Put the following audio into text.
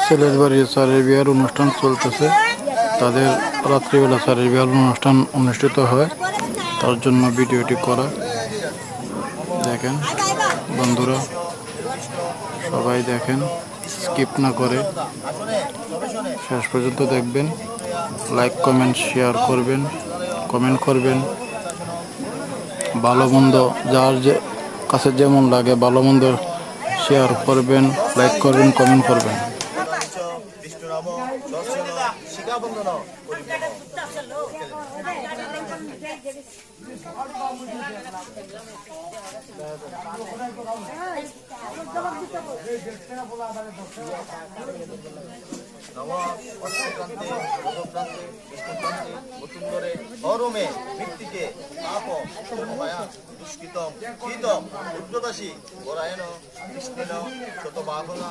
ছেলের বাড়ির স্যারের বিয়ার অনুষ্ঠান চলতেছে। তাদের রাত্রিবেলা স্যারের বিয়ার অনুষ্ঠান অনুষ্ঠিত হয়, তার জন্য ভিডিওটি করা। দেখেন বন্ধুরা, সবাই দেখেন, স্কিপ না করে শেষ পর্যন্ত দেখবেন। লাইক কমেন্ট শেয়ার করবেন, কমেন্ট করবেন। ভালো মন্দ যার যে কাছে যেমন লাগে ভালো মন্দ শেয়ার করবেন, লাইক করবেন, কমেন্ট করবেন। অরমে ভিত্তিকে পাপ সমমায়া দুষ্কৃতম কৃতম উদ্যদাসী পরায়ণ কৃষ্ণেন শতবাহনা